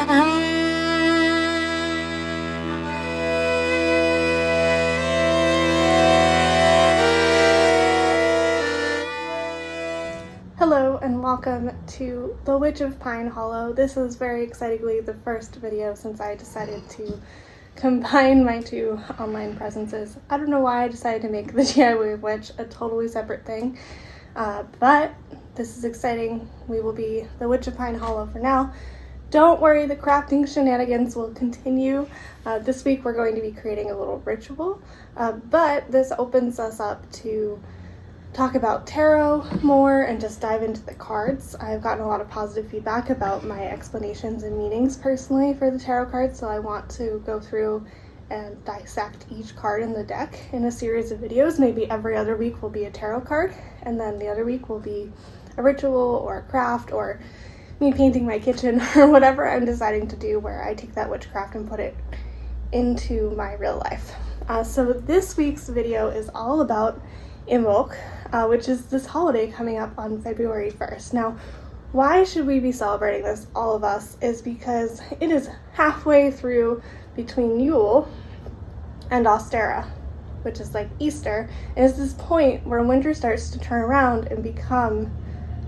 Hello and welcome to The Witch of Pine Hollow. This is very excitingly the first video since I decided to combine my two online presences. I don't know why I decided to make the DIY Witch a totally separate thing, but this is exciting. We will be The Witch of Pine Hollow for now. Don't worry, the crafting shenanigans will continue. This week we're going to be creating a little ritual, but this opens us up to talk about tarot more and just dive into the cards. I've gotten a lot of positive feedback about my explanations and meanings personally for the tarot cards, so I want to go through and dissect each card in the deck in a series of videos. Maybe every other week will be a tarot card, and then the other week will be a ritual or a craft or me painting my kitchen or whatever I'm deciding to do, where I take that witchcraft and put it into my real life. So this week's video is all about Imbolc, which is this holiday coming up on February 1st. Now, why should we be celebrating this, all of us, is because it is halfway through between Yule and Ostera, which is like Easter. And it's this point where winter starts to turn around and become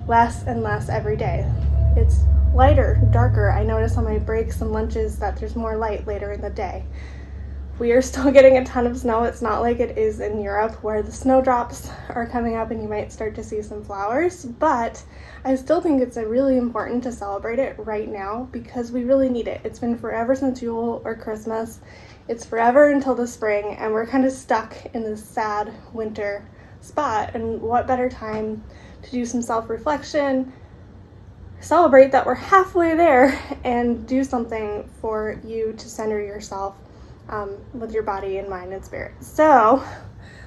less and less every day. It's lighter, darker. I notice on my breaks and lunches that there's more light later in the day. We are still getting a ton of snow. It's not like it is in Europe where the snowdrops are coming up and you might start to see some flowers, but I still think it's really important to celebrate it right now because we really need it. It's been forever since Yule or Christmas. It's forever until the spring, and we're kind of stuck in this sad winter spot. And what better time to do some self-reflection, celebrate that we're halfway there, and do something for you to center yourself with your body and mind and spirit. So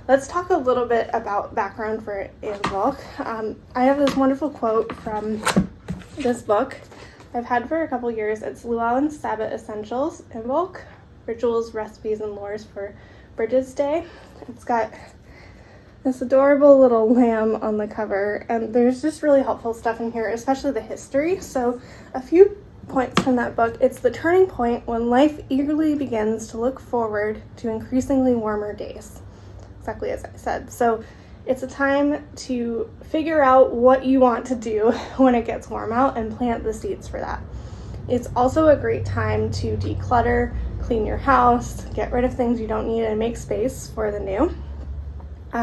let's talk a little bit about background for Imbolc. I have this wonderful quote from this book I've had for a couple years. It's Llewellyn's Sabat Essentials, Imbolc, Rituals, Recipes, and Lores for Brigid's Day. It's got this adorable little lamb on the cover, and there's just really helpful stuff in here, especially the history. So a few points from that book. It's the turning point when life eagerly begins to look forward to increasingly warmer days. Exactly as I said. So it's a time to figure out what you want to do when it gets warm out and plant the seeds for that. It's also a great time to declutter, clean your house, get rid of things you don't need, and make space for the new.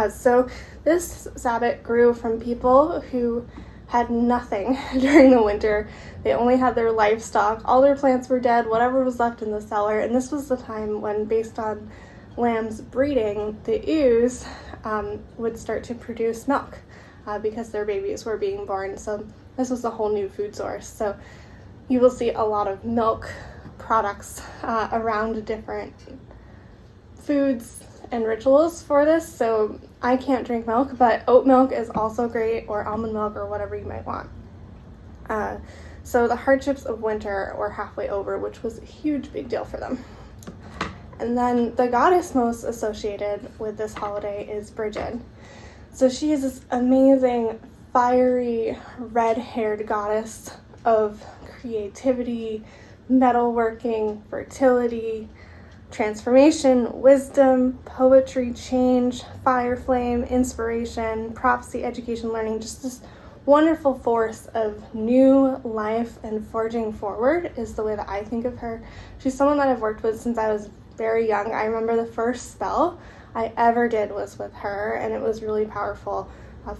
So this Sabat grew from people who had nothing during the winter. They only had their livestock. All their plants were dead, whatever was left in the cellar. And this was the time when, based on lambs breeding, the ewes would start to produce milk because their babies were being born. So this was a whole new food source. So you will see a lot of milk products around different foods and rituals for this. So I can't drink milk, but oat milk is also great, or almond milk, or whatever you might want. So the hardships of winter were halfway over, which was a huge big deal for them. And then the goddess most associated with this holiday is Brigid. So she is this amazing, fiery, red-haired goddess of creativity, metalworking, fertility, transformation, wisdom, poetry, change, fire flame, inspiration, prophecy, education, learning, just this wonderful force of new life and forging forward is the way that I think of her. She's someone that I've worked with since I was very young. I remember the first spell I ever did was with her, and it was really powerful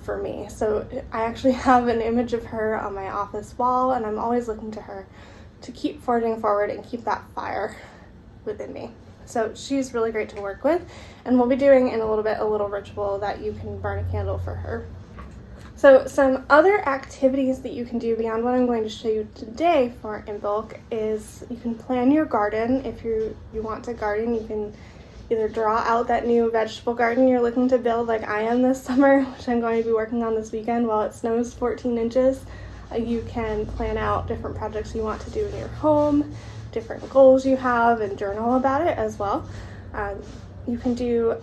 for me. So I actually have an image of her on my office wall, and I'm always looking to her to keep forging forward and keep that fire within me. So she's really great to work with, and we'll be doing in a little bit a little ritual that you can burn a candle for her. So some other activities that you can do beyond what I'm going to show you today for Imbolc is you can plan your garden. If you want to garden, you can either draw out that new vegetable garden you're looking to build like I am this summer, which I'm going to be working on this weekend while it snows 14 inches. You can plan out different projects you want to do in your home, different goals you have, and journal about it as well. You can do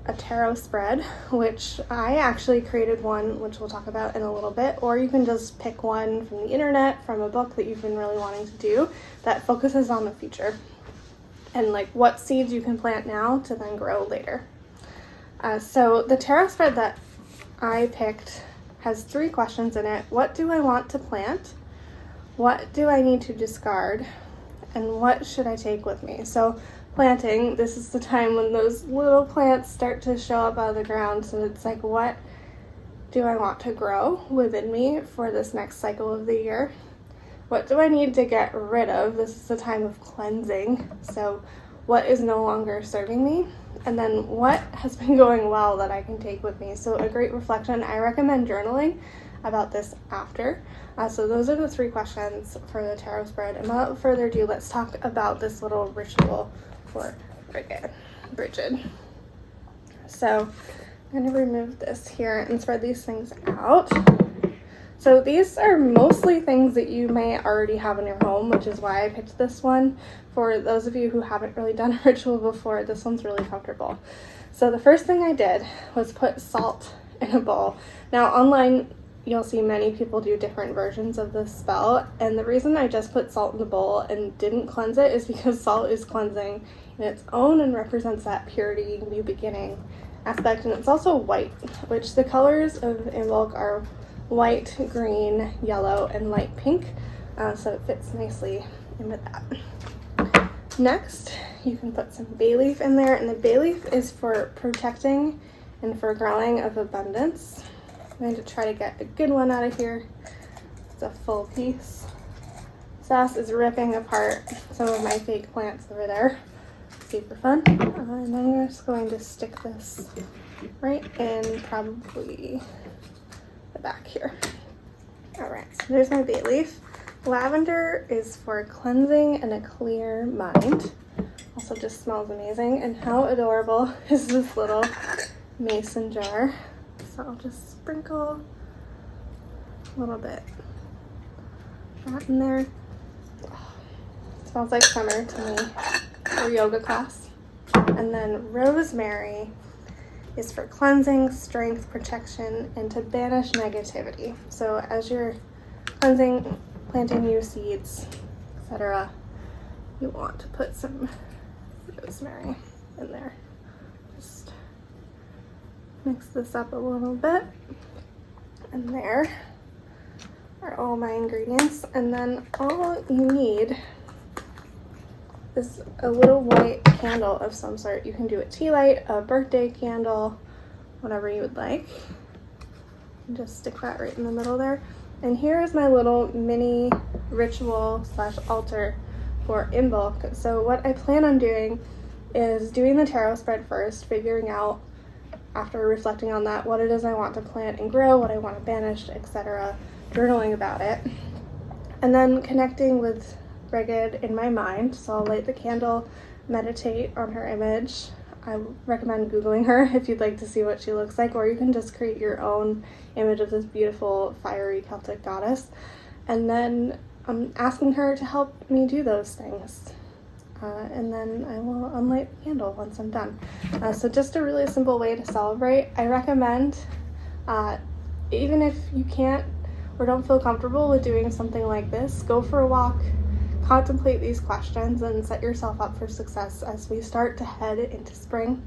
a tarot spread, which I actually created one, which we'll talk about in a little bit, or you can just pick one from the internet, from a book that you've been really wanting to do that focuses on the future and like what seeds you can plant now to then grow later. So the tarot spread that I picked has 3 questions in it. What do I want to plant? What do I need to discard? And what should I take with me? So planting, this is the time when those little plants start to show up out of the ground. So it's like, what do I want to grow within me for this next cycle of the year? What do I need to get rid of? This is the time of cleansing. So what is no longer serving me? And then what has been going well that I can take with me? So a great reflection. I recommend journaling about this after. So those are the 3 questions for the tarot spread. And without further ado, let's talk about this little ritual for Brigid. So I'm going to remove this here and spread these things out. So these are mostly things that you may already have in your home, which is why I picked this one. For those of you who haven't really done a ritual before, this one's really comfortable. So the first thing I did was put salt in a bowl. Now online, you'll see many people do different versions of this spell, and the reason I just put salt in the bowl and didn't cleanse it is because salt is cleansing in its own and represents that purity, new beginning aspect. And it's also white, which the colors of Imbolc are white, green, yellow, and light pink, so it fits nicely in with that. Next, you can put some bay leaf in there, and the bay leaf is for protecting and for growing of abundance. I'm going to try to get a good one out of here. It's a full piece. Sass is ripping apart some of my fake plants over there. Super fun. And I'm just going to stick this right in probably the back here. All right, so there's my bay leaf. Lavender is for cleansing and a clear mind. Also just smells amazing. And how adorable is this little mason jar? So I'll just sprinkle a little bit of that in there. Oh, it smells like summer to me, or yoga class. And then rosemary is for cleansing, strength, protection, and to banish negativity. So as you're cleansing, planting new seeds, etc., you want to put some rosemary in there. Just mix this up a little bit. And there are all my ingredients. And then all you need is a little white candle of some sort. You can do a tea light, a birthday candle, whatever you would like. And just stick that right in the middle there. And here is my little mini ritual / altar for Imbolc. So what I plan on doing is doing the tarot spread first, figuring out, after reflecting on that, what it is I want to plant and grow, what I want to banish, etc., journaling about it, and then connecting with Brigid in my mind. So I'll light the candle, meditate on her image. I recommend Googling her if you'd like to see what she looks like, or you can just create your own image of this beautiful fiery Celtic goddess. And then I'm asking her to help me do those things. And then I will unlight the candle once I'm done. So just a really simple way to celebrate. I recommend, even if you can't or don't feel comfortable with doing something like this, go for a walk, contemplate these questions, and set yourself up for success as we start to head into spring.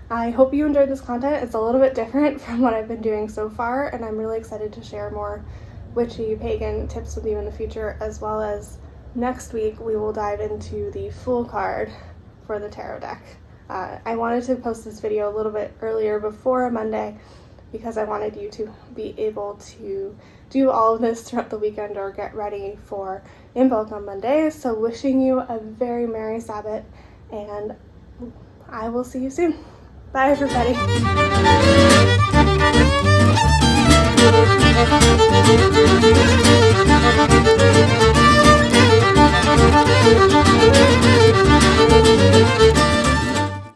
I hope you enjoyed this content. It's a little bit different from what I've been doing so far, and I'm really excited to share more witchy pagan tips with you in the future, as well as next week we will dive into the Fool card for the tarot deck. I wanted to post this video a little bit earlier before Monday because I wanted you to be able to do all of this throughout the weekend or get ready for Imbolc on Monday. So wishing you a very Merry Sabat, and I will see you soon. Bye everybody.